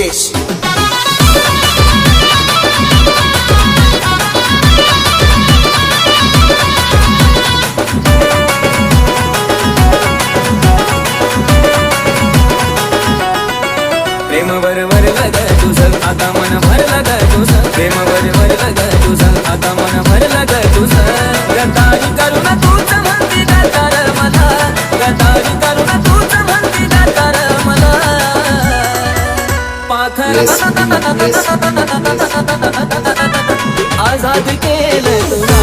रुपेश। प्रेम बरोबर लग तुझं आता मन भरलं ग तुझं, प्रेम बरोबर लग तुझं आता मन भरलं ग तुझं। गदारी करून तूच म्हणती गदार मला, गदारी करून तूच म्हणती गदार मला। पाखरा आजाद केलं तुला,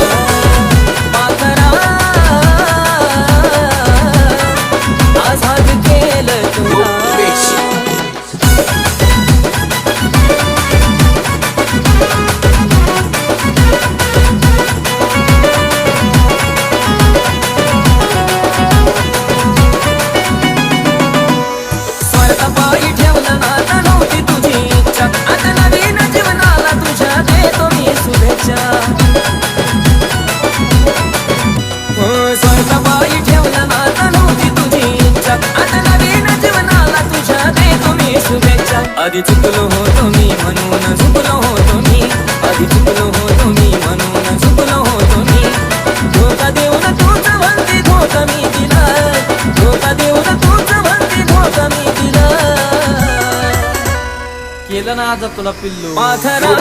पाखरा आजाद केलं तुला। स्वतःबाई ठेवलं नातं नव्हती तुझी इच्छा, आता नवीन जीवनाला तुझ्या देतो मी शुभेच्छा। आधी चुकलो होतो मी म्हणून झुकलो होतो मी, आधी चुकलो होतो मी म्हणून झुकलो होतो मी। धोका देऊन तूच म्हणती धोका मी दिला, धोका देऊन तूच म्हणती धोका मी दिला। केलं ना आज तुला पिल्लू, पाखरा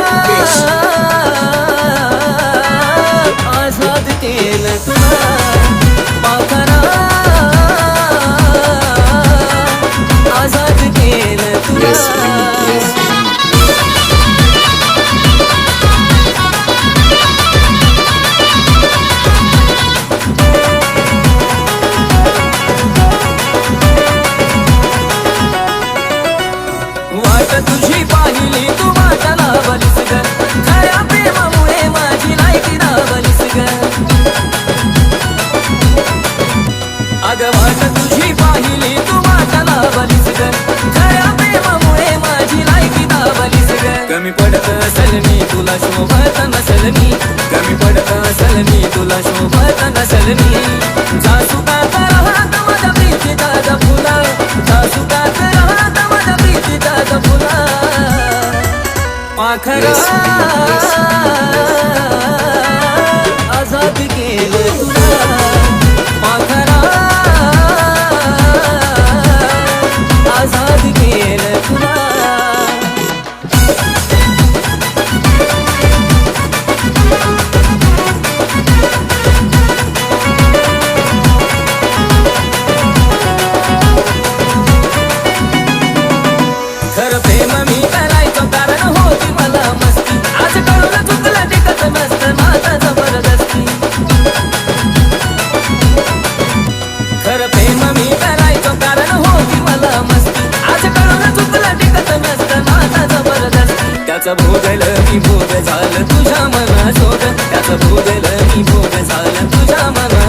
आजाद केलं तुला, पाखरा आजाद केलं तुला। वाट तुझी पाहिली तू वाटाला बलीस ग, खऱ्या प्रेमामुळे माझी लायकी दाबलीस ग। अगं वाट तुझी पाहिली तू वाटाला बलीस ग, खऱ्या प्रेमामुळे माझी लायकी दाबलीस ग। कमी पडत असल मी तुला शोभत नसल मी, कमी पडत असल मी तुला शोभत नसल मी। जासुकात राहत माझ्या प्रीतीचा फुला, जासुकात राहत माझ्या प्रीतीचा फुला। पाखरा आजाद केलं तुला, पाखरा आजाद केलं तुला। खरं प्रेम मी करायचो कारण होती मला मस्ती, आज कळून चुकलं टिकत नसतं माझं जबरदस्ती। खरं प्रेम मी करायचो कारण होती मला मस्ती, आज कळून चुकलं टिकत नसतं माझं जबरदस्ती। त्याचं भोगलं मी भोग झालं तुझ्या मनासोबत, त्याचं भोगलं मी भोग झालं तुझ्या मना